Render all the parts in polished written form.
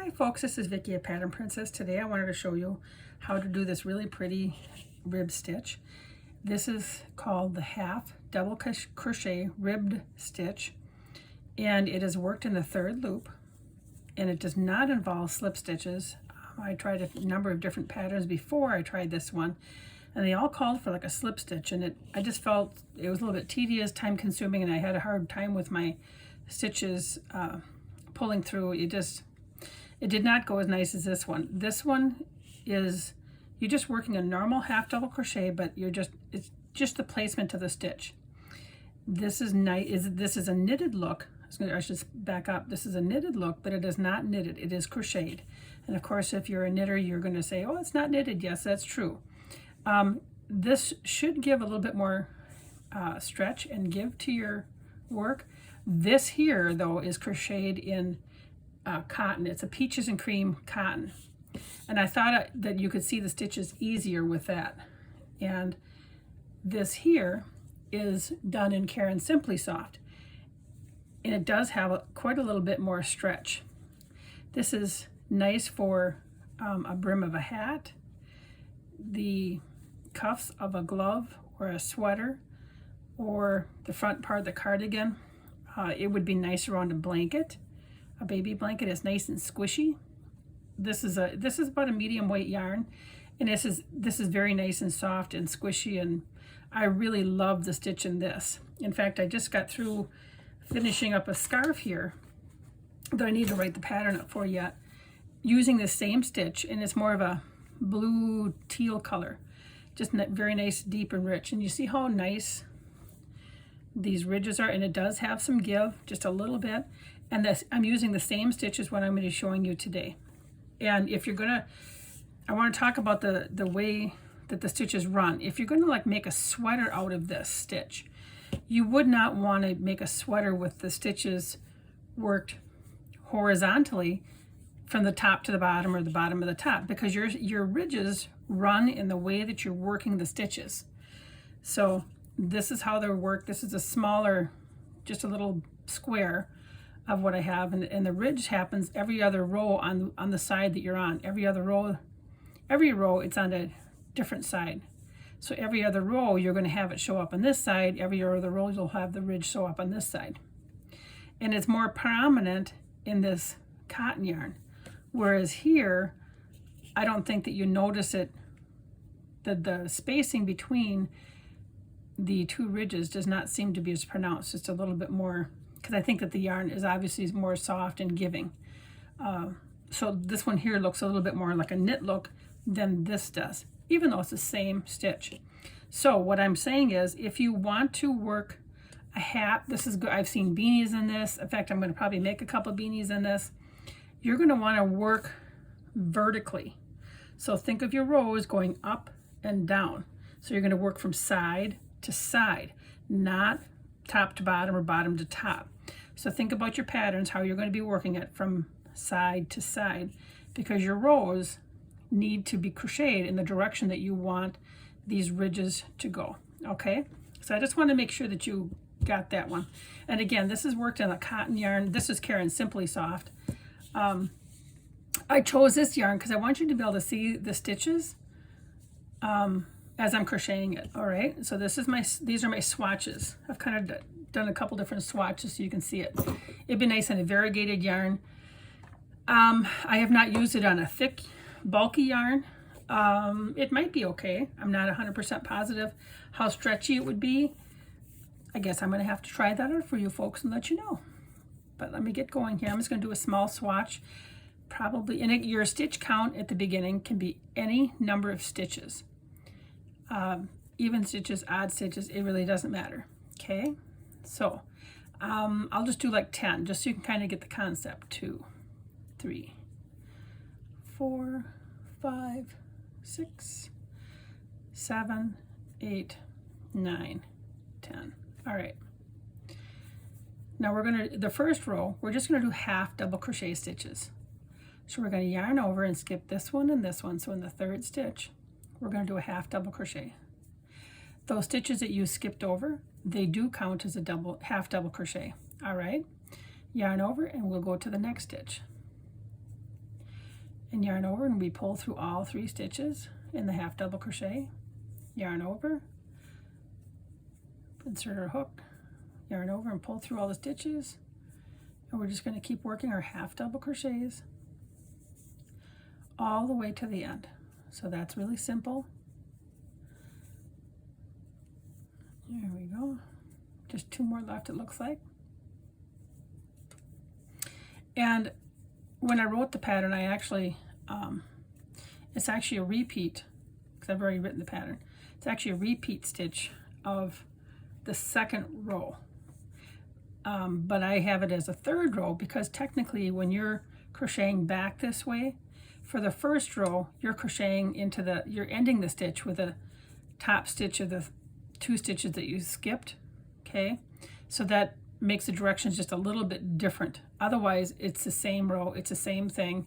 Hi folks, this is Vicki at Pattern Princess. Today I wanted to show you how to do this really pretty rib stitch. This is called the half double crochet ribbed stitch, and it is worked in the third loop, and it does not involve slip stitches. I tried a number of different patterns before I tried this one, and they all called for like a slip stitch, and I just felt it was a little bit tedious, time consuming, and I had a hard time with my stitches pulling through. It did not go as nice as this one. This one is, you're just working a normal half double crochet, but it's just the placement of the stitch. This is nice. This is a knitted look. I should back up. This is a knitted look, but it is not knitted. It is crocheted. And of course, if you're a knitter, you're going to say, oh, it's not knitted. Yes, that's true. This should give a little bit more stretch and give to your work. This here, though, is crocheted in cotton. It's a peaches and cream cotton, and I thought that you could see the stitches easier with that. And this here is done in Caron Simply Soft, and it does have quite a little bit more stretch. This is nice for a brim of a hat, the cuffs of a glove or a sweater, or the front part of the cardigan. It would be nice around a blanket. A baby blanket is nice and squishy. This is about a medium weight yarn, and this is very nice and soft and squishy, and I really love the stitch in this. In fact, I just got through finishing up a scarf here that I need to write the pattern up for yet, using the same stitch, and it's more of a blue teal color, just very nice, deep and rich. And you see how nice these ridges are, and it does have some give, just a little bit. And this, I'm using the same stitch as what I'm going to be showing you today. And if you're gonna, I want to talk about the way that the stitches run. If you're going to like make a sweater out of this stitch, you would not want to make a sweater with the stitches worked horizontally from the top to the bottom or the bottom of the top, because your ridges run in the way that you're working the stitches. So this is how they're worked. This is a smaller, just a little square of what I have, and the ridge happens every other row on the side that you're on. Every row it's on a different side. So every other row you're going to have it show up on this side. Every other row you'll have the ridge show up on this side. And it's more prominent in this cotton yarn, whereas here I don't think that you notice it, that the spacing between the two ridges does not seem to be as pronounced. Just a little bit more, because I think that the yarn is obviously more soft and giving. So this one here looks a little bit more like a knit look than this does, even though it's the same stitch. So what I'm saying is, if you want to work a hat, this is good. I've seen beanies in this. In fact, I'm going to probably make a couple beanies in this. You're going to want to work vertically. So think of your rows going up and down. So you're going to work from side to side, not top to bottom or bottom to top. So think about your patterns, how you're going to be working it from side to side, because your rows need to be crocheted in the direction that you want these ridges to go. Okay, so I just want to make sure that you got that one. And again, this is worked in a cotton yarn. This is Caron Simply Soft. I chose this yarn because I want you to be able to see the stitches as I'm crocheting it. All right, so these are my swatches. I've kind of done a couple different swatches so you can see it. It'd be nice on a variegated yarn. I have not used it on a thick, bulky yarn. It might be okay. I'm not 100% positive how stretchy it would be. I guess I'm going to have to try that out for you folks and let you know. But let me get going here. I'm just going to do a small swatch. Probably, and your stitch count at the beginning can be any number of stitches. Even stitches, odd stitches, it really doesn't matter. Okay, so I'll just do like 10, just so you can kind of get the concept. 2, 3, 4, 5, 6, 7, 8, 9, 10. All right. Now the first row, we're just gonna do half double crochet stitches. So we're gonna yarn over and skip this one and this one. So in the third stitch, we're going to do a half double crochet. Those stitches that you skipped over, they do count as a half double crochet. All right, yarn over and we'll go to the next stitch. and yarn over, and we pull through all 3 stitches in the half double crochet, yarn over, insert our hook, yarn over and pull through all the stitches, and we're just going to keep working our half double crochets all the way to the end. So that's really simple. There we go. Just 2 more left, it looks like. And when I wrote the pattern, I actually, it's actually a repeat, because I've already written the pattern. It's actually a repeat stitch of the 2nd row. But I have it as a 3rd row because technically when you're crocheting back this way, for the 1st row, you're crocheting into the, you're ending the stitch with a top stitch of the 2 stitches that you skipped, okay? So that makes the directions just a little bit different. Otherwise, it's the same row, it's the same thing,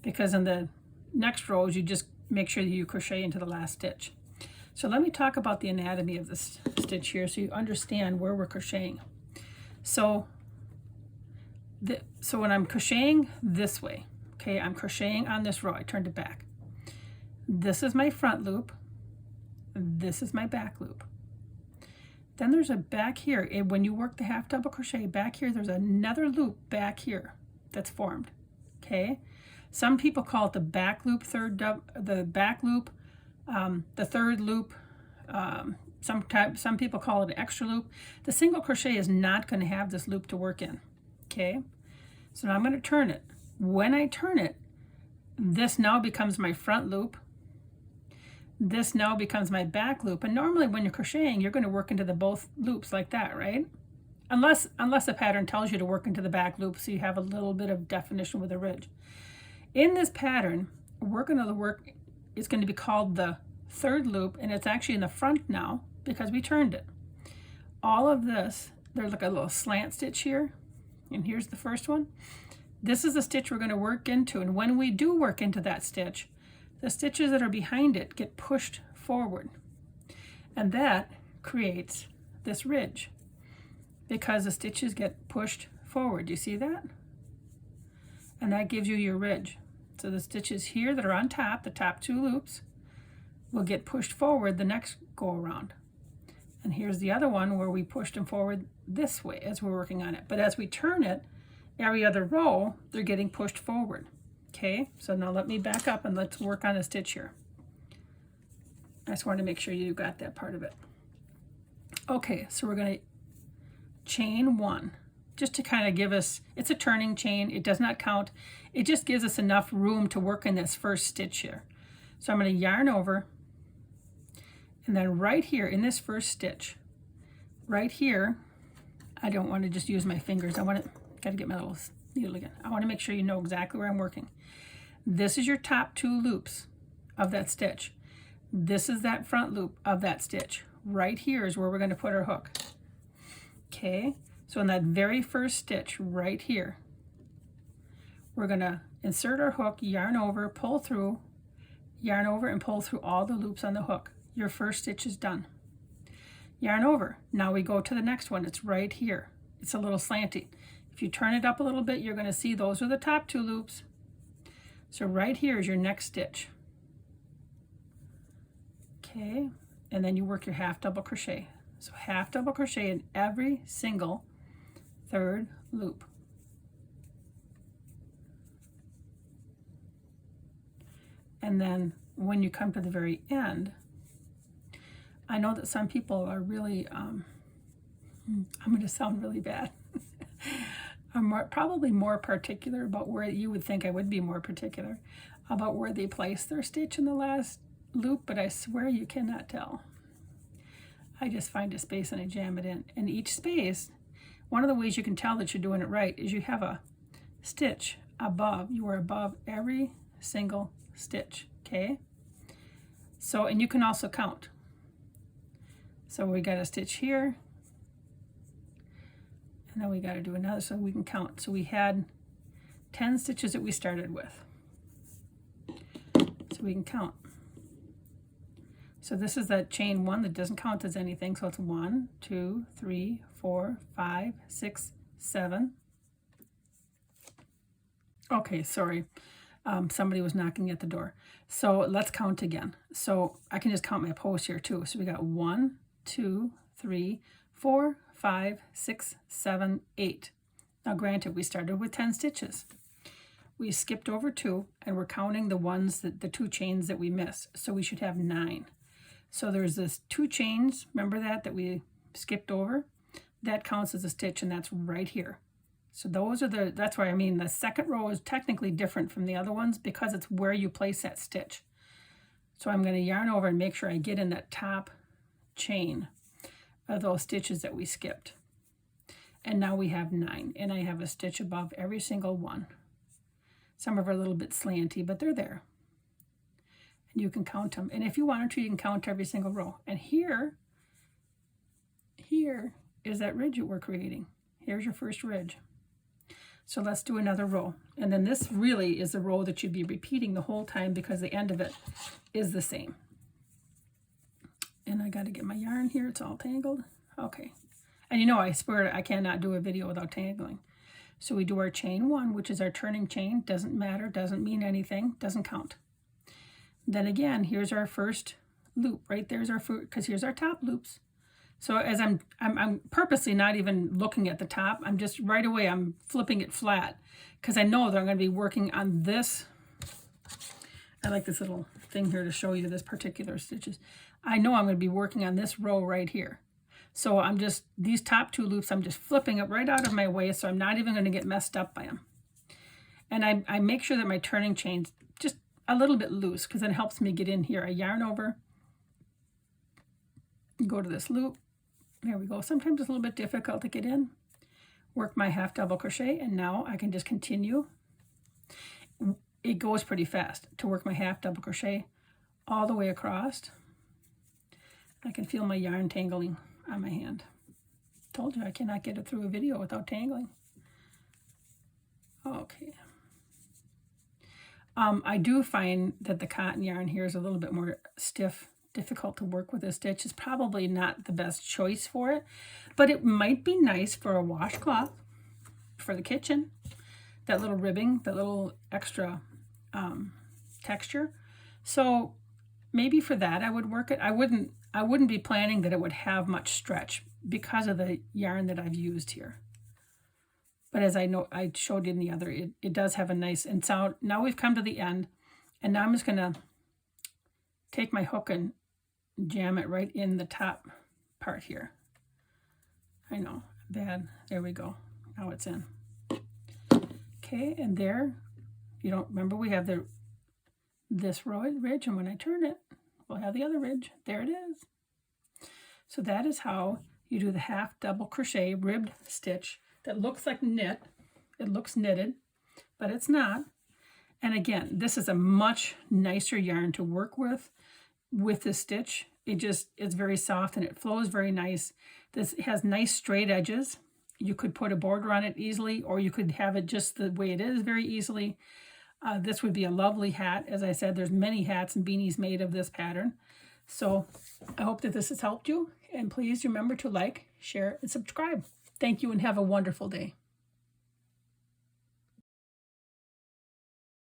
because in the next rows, you just make sure that you crochet into the last stitch. So let me talk about the anatomy of this stitch here so you understand where we're crocheting. So when I'm crocheting this way, okay, I'm crocheting on this row, I turned it back. This is my front loop, this is my back loop. Then there's a back here, and when you work the half double crochet back here, there's another loop back here that's formed, okay? Some people call it the back loop, the back loop, the 3rd loop. Some people call it an extra loop. The single crochet is not going to have this loop to work in, okay? So now I'm going to turn it. When I turn it, this now becomes my front loop. This now becomes my back loop. And normally when you're crocheting, you're going to work into the both loops like that, right? Unless the pattern tells you to work into the back loop, so you have a little bit of definition with a ridge. In this pattern, we're going to work, it's going to be called the 3rd loop, and it's actually in the front now because we turned it. All of this, there's like a little slant stitch here, and here's the first one. This is the stitch we're going to work into, and when we do work into that stitch, the stitches that are behind it get pushed forward, and that creates this ridge because the stitches get pushed forward. You see that? And that gives you your ridge. So the stitches here that are on top, the top 2 loops, will get pushed forward the next go around. And here's the other one where we pushed them forward this way as we're working on it. But as we turn it, every other row, they're getting pushed forward. Okay, so now let me back up and let's work on a stitch here. I just wanted to make sure you got that part of it. Okay, so we're going to chain 1, just to kind of give us, it's a turning chain, it does not count, it just gives us enough room to work in this first stitch here. So I'm going to yarn over, and then right here in this first stitch, right here, I don't want to just use my fingers, I want to, got to get my little needle again. I want to make sure you know exactly where I'm working. This is your top 2 loops of that stitch. This is that front loop of that stitch. Right here is where we're going to put our hook. Okay, so in that very first stitch right here, we're going to insert our hook, yarn over, pull through, yarn over and pull through all the loops on the hook. Your first stitch is done. Yarn over. Now we go to the next one. It's right here. It's a little slanty. If you turn it up a little bit, you're going to see those are the top 2 loops. So right here is your next stitch. Okay, and then you work your half double crochet. So half double crochet in every single 3rd loop. And then when you come to the very end, I know that some people are really, I'm going to sound really bad. I'm probably more particular about where, you would think I would be more particular about where they place their stitch in the last loop, but I swear you cannot tell. I just find a space and I jam it in. And each space, one of the ways you can tell that you're doing it right is you have a stitch above. You are above every single stitch, okay? So, and you can also count. So we got a stitch here, and then we got to do another so we can count. So we had 10 stitches that we started with. So we can count. So this is that chain 1 that doesn't count as anything. So it's 1, 2, 3, 4, 5, 6, 7. Okay, sorry. Somebody was knocking at the door. So let's count again. So I can just count my posts here too. So we got 1, 2, 3, 4, 5, 6, 7, 8. Now granted, we started with 10 stitches. We skipped over 2, and we're counting the ones that the 2 chains that we missed. So we should have 9. So there's this 2 chains, remember that we skipped over? That counts as a stitch, and that's right here. So those are that's why I mean the second row is technically different from the other ones because it's where you place that stitch. So I'm going to yarn over and make sure I get in that top chain of those stitches that we skipped. And now we have 9, and I have a stitch above every single one. Some of them are a little bit slanty, but they're there. And you can count them. And if you wanted to, you can count every single row. And here is that ridge that we're creating. Here's your first ridge. So let's do another row. And then this really is the row that you'd be repeating the whole time because the end of it is the same. And I got to get my yarn here. It's all tangled. Okay. And you know, I swear I cannot do a video without tangling. So we do our chain 1, which is our turning chain. Doesn't matter, doesn't mean anything, doesn't count. Then again, here's our first loop. Right there's our first, because here's our top loops. So as I'm purposely not even looking at the top. I'm just right away, I'm flipping it flat because I know that I'm going to be working on this. I like this little thing here to show you this particular stitches. I know I'm going to be working on this row right here. So I'm just, these top 2 loops, I'm just flipping it right out of my way, so I'm not even going to get messed up by them. And I make sure that my turning chain's just a little bit loose because it helps me get in here. I yarn over, go to this loop. There we go. Sometimes it's a little bit difficult to get in. Work my half double crochet, and now I can just continue. It goes pretty fast to work my half double crochet all the way across. I can feel my yarn tangling on my hand. Told you I cannot get it through a video without tangling. Okay. I do find that the cotton yarn here is a little bit more stiff, difficult to work with a stitch. It's probably not the best choice for it, but it might be nice for a washcloth for the kitchen. That little ribbing, that little extra texture. So maybe for that I would work it. I wouldn't be planning that it would have much stretch because of the yarn that I've used here. But as I know, I showed you in the other, it does have a nice, and so now we've come to the end, and now I'm just gonna take my hook and jam it right in the top part here. I know, bad. There we go. Now it's in. Okay, and there, you don't remember we have this ridge, and when I turn it, we'll have the other ridge. There it is. So that is how you do the half double crochet ribbed stitch that looks like knit. It looks knitted, but it's not. And again, this is a much nicer yarn to work with this stitch. It's very soft and it flows very nice. This has nice straight edges. You could put a border on it easily, or you could have it just the way it is very easily. This would be a lovely hat. As I said, there's many hats and beanies made of this pattern. So I hope that this has helped you. And please remember to like, share, and subscribe. Thank you and have a wonderful day.